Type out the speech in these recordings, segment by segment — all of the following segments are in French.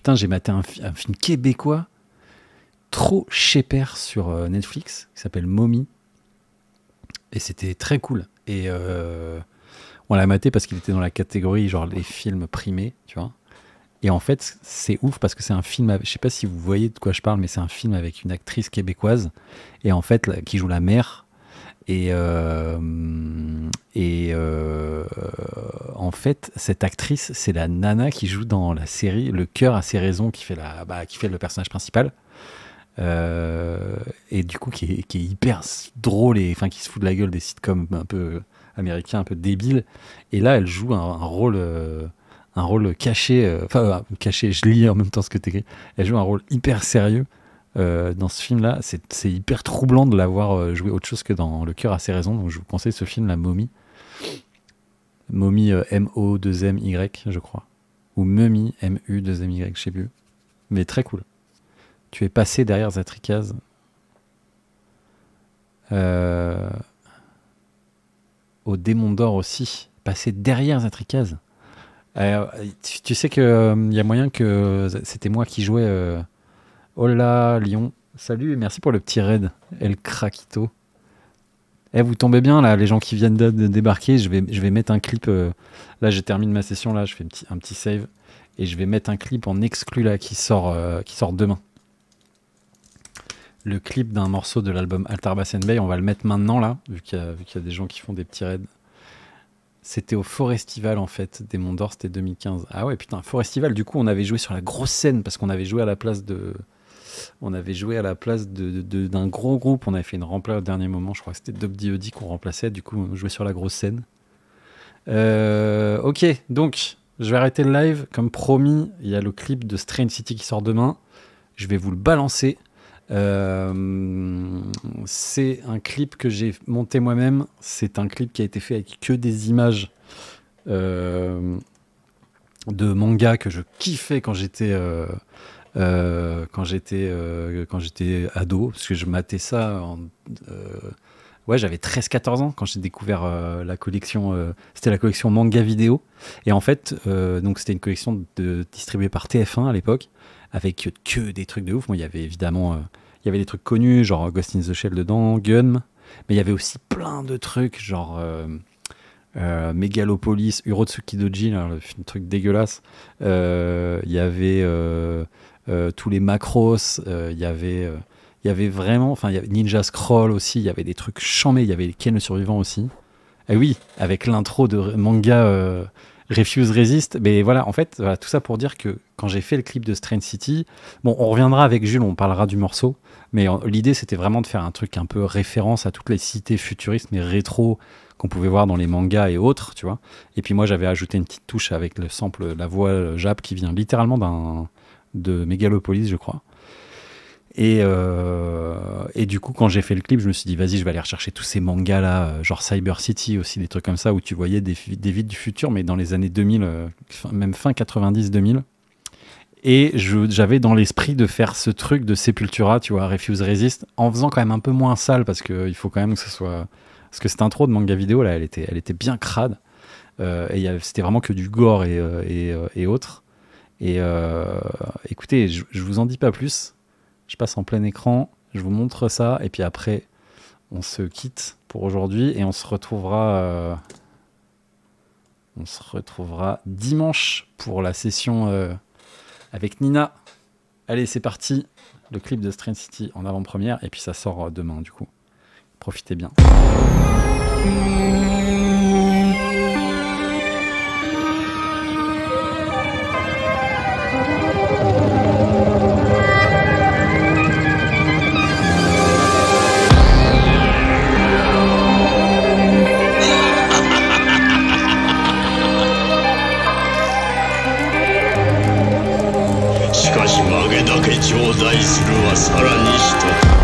putain, j'ai maté un film québécois trop chépère sur Netflix qui s'appelle Mommy. Et c'était très cool. Et on l'a maté parce qu'il était dans la catégorie genre les films primés, tu vois. Et en fait, c'est ouf parce que c'est un film, je sais pas si vous voyez de quoi je parle, mais c'est un film avec une actrice québécoise et en fait qui joue la mère. Et en fait, cette actrice, c'est la nana qui joue dans la série Le Cœur a ses raisons, qui fait le personnage principal. Et du coup, qui est hyper drôle et enfin qui se fout de la gueule des sitcoms un peu américains, un peu débiles. Et là, elle joue un rôle caché, caché, je lis en même temps ce que t'écris. Elle joue un rôle hyper sérieux dans ce film-là. C'est hyper troublant de la voir jouer autre chose que dans Le Cœur a ses raisons. Donc je vous conseille ce film, La Momie. Momie, M-O-2-M-Y, je crois. Ou Mummy, M-U-2-M-Y, je sais plus. Mais très cool. Tu es passé derrière Zatrikaz. Au Démon d'Or aussi. Passé derrière Zatrikaz. Tu sais qu'il y a moyen que c'était moi qui jouais. Oh là, Lyon. Salut et merci pour le petit raid. El Craquito. Vous tombez bien là, les gens qui viennent de débarquer. Je vais mettre un clip. Là, je termine ma session. Là, je fais un petit save. Et je vais mettre un clip en exclu là qui sort demain. Le clip d'un morceau de l'album Altar Bass Bay, on va le mettre maintenant là, vu qu'il y a des gens qui font des petits raids. C'était au Forestival en fait, des Monts d'Or, c'était 2015. Ah ouais, putain, Forestival, du coup on avait joué sur la grosse scène parce qu'on avait joué à la place d'un gros groupe, on avait fait une remplacement au dernier moment, je crois que c'était Dub D.O.D. qu'on remplaçait, du coup on jouait sur la grosse scène. Ok, donc je vais arrêter le live, comme promis, il y a le clip de Strange City qui sort demain, je vais vous le balancer. C'est un clip que j'ai monté moi-même. C'est un clip qui a été fait avec que des images de manga que je kiffais quand j'étais ado, parce que je matais ça j'avais 13-14 ans quand j'ai découvert la collection, c'était la collection manga vidéo, et en fait donc c'était une collection distribuée par TF1 à l'époque, avec que des trucs de ouf. Moi, il y avait évidemment il y avait des trucs connus, genre Ghost in the Shell dedans, Gun, mais il y avait aussi plein de trucs, genre Megalopolis, Urotsuki Doji, là, le truc dégueulasse. Il y avait tous les Macros, il y avait vraiment, enfin, il y avait Ninja Scroll aussi, il y avait des trucs chambés, il y avait Ken le Survivant aussi. Et oui, avec l'intro de manga Refuse Resist, mais voilà, en fait, voilà, tout ça pour dire que quand j'ai fait le clip de Strange City, bon, on reviendra avec Jules, on parlera du morceau, mais l'idée c'était vraiment de faire un truc un peu référence à toutes les cités futuristes mais rétro qu'on pouvait voir dans les mangas et autres, tu vois. Et puis moi j'avais ajouté une petite touche avec le sample, la voix Jap qui vient littéralement de Megalopolis, je crois. Et du coup, quand j'ai fait le clip, je me suis dit, vas-y, je vais aller rechercher tous ces mangas là, genre Cyber City aussi, des trucs comme ça, où tu voyais des villes du futur, mais dans les années 2000, même fin 90-2000. Et j'avais dans l'esprit de faire ce truc de Sepultura, tu vois, Refuse Resist, en faisant quand même un peu moins sale, parce qu'il faut quand même que ce soit... Parce que cette intro de manga vidéo, là, elle était bien crade. Et c'était vraiment que du gore et autres. Et écoutez, je vous en dis pas plus. Je passe en plein écran, je vous montre ça, et puis après, on se quitte pour aujourd'hui, et on se retrouvera dimanche pour la session avec Nina. Allez, c'est parti, le clip de Strange City en avant-première, et puis ça sort demain, du coup. Profitez bien. 頂戴するはさらに一つ。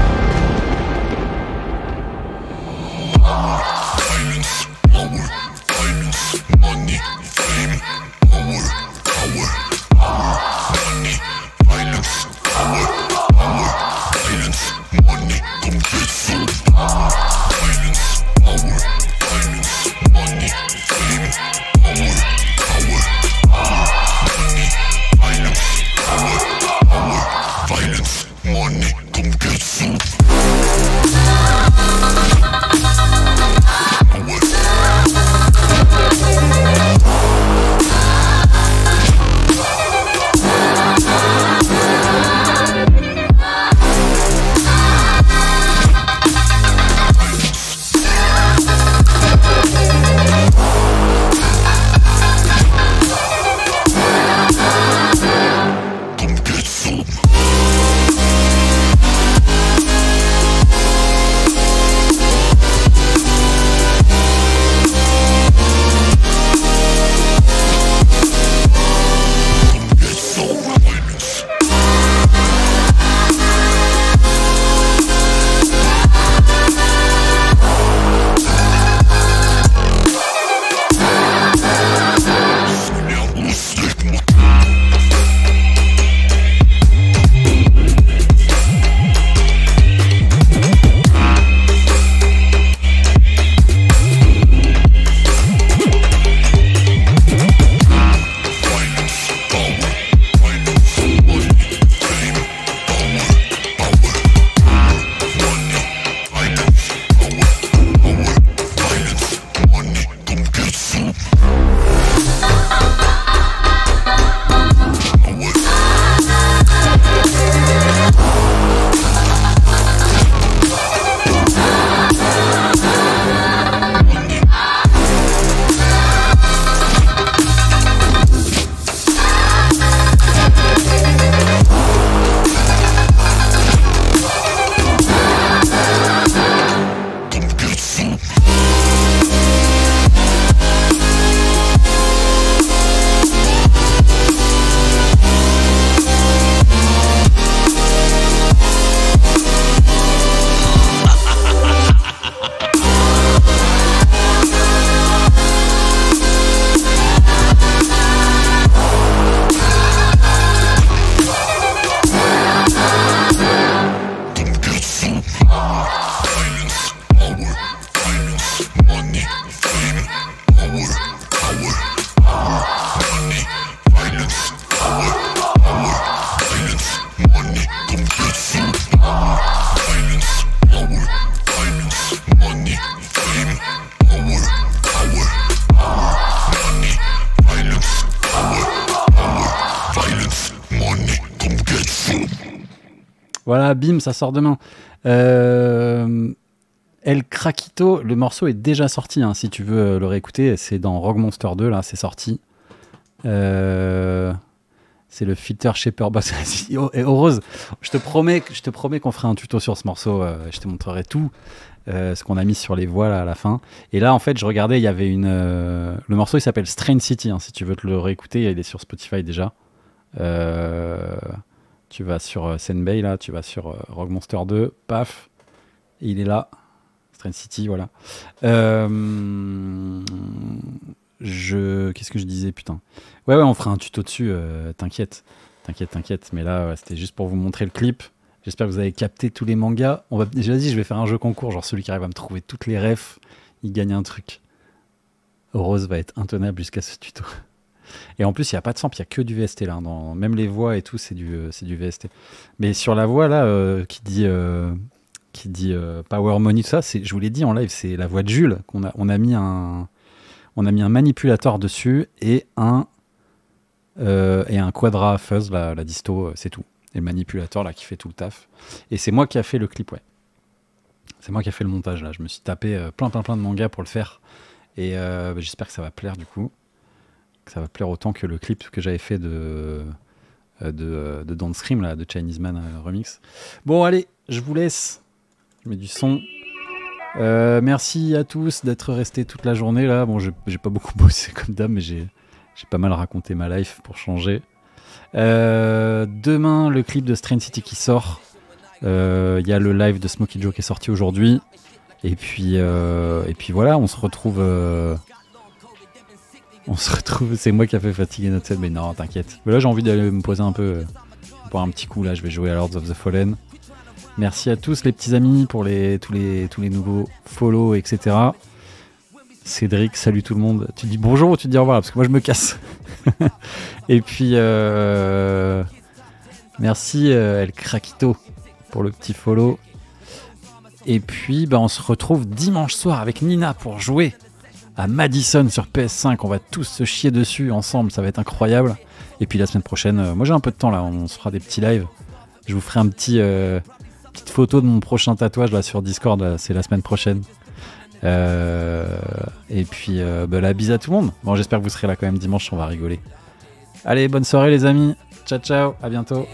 Voilà, bim, ça sort demain. El Craquito, le morceau est déjà sorti, hein, si tu veux le réécouter. C'est dans Rogue Monster 2, là, c'est sorti. C'est le Filter Shaper Boss. Et Rose, je te promets qu'on fera un tuto sur ce morceau. Je te montrerai tout ce qu'on a mis sur les voix là, à la fin. Et là, en fait, je regardais, il y avait le morceau, il s'appelle Strange City. Hein, si tu veux te le réécouter, il est sur Spotify déjà. Tu vas sur Senbei, là, tu vas sur Rogue Monster 2, paf, et il est là. Strange City, voilà. Qu'est-ce que je disais, putain. Ouais, on fera un tuto dessus, t'inquiète. Mais là, ouais, c'était juste pour vous montrer le clip. J'espère que vous avez capté tous les mangas. J'ai dit, je vais faire un jeu concours, genre celui qui arrive à me trouver toutes les refs, il gagne un truc. Rose va être intenable jusqu'à ce tuto. Et en plus, il n'y a pas de sample, il n'y a que du VST là. Même les voix et tout, c'est du VST. Mais sur la voix là, qui dit Power Money, tout ça, je vous l'ai dit en live, c'est la voix de Jules. On a mis un manipulateur dessus et un Quadra Fuzz, la disto, c'est tout. Et le manipulateur là qui fait tout le taf. Et c'est moi qui a fait le clip, ouais. C'est moi qui a fait le montage là. Je me suis tapé plein de mangas pour le faire. Et j'espère que ça va plaire du coup. Que ça va plaire autant que le clip que j'avais fait de Don't Scream là, de Chinese Man remix. Bon allez, je vous laisse. Je mets du son. Merci à tous d'être restés toute la journée là. Bon, j'ai pas beaucoup bossé comme d'hab, mais j'ai pas mal raconté ma life pour changer. Demain, le clip de Strange City qui sort. Il y a le live de Smokey Joe qui est sorti aujourd'hui. Et puis voilà, on se retrouve. C'est moi qui a fait fatiguer notre set, mais non, t'inquiète. Mais là, j'ai envie d'aller me poser un peu pour un petit coup. Là, je vais jouer à Lords of the Fallen. Merci à tous les petits amis pour tous les nouveaux follow, etc. Cédric, salut tout le monde. Tu dis bonjour ou tu dis au revoir parce que moi je me casse. Et puis merci El Craquito pour le petit follow. Et puis on se retrouve dimanche soir avec Nina pour jouer à Madison sur PS5. On va tous se chier dessus ensemble, ça va être incroyable. Et puis la semaine prochaine, moi j'ai un peu de temps là, on se fera des petits lives. Je vous ferai un petite photo de mon prochain tatouage là sur Discord, là, c'est la semaine prochaine. Et puis la bise à tout le monde. Bon, j'espère que vous serez là quand même dimanche, on va rigoler. Allez, bonne soirée les amis. Ciao, à bientôt.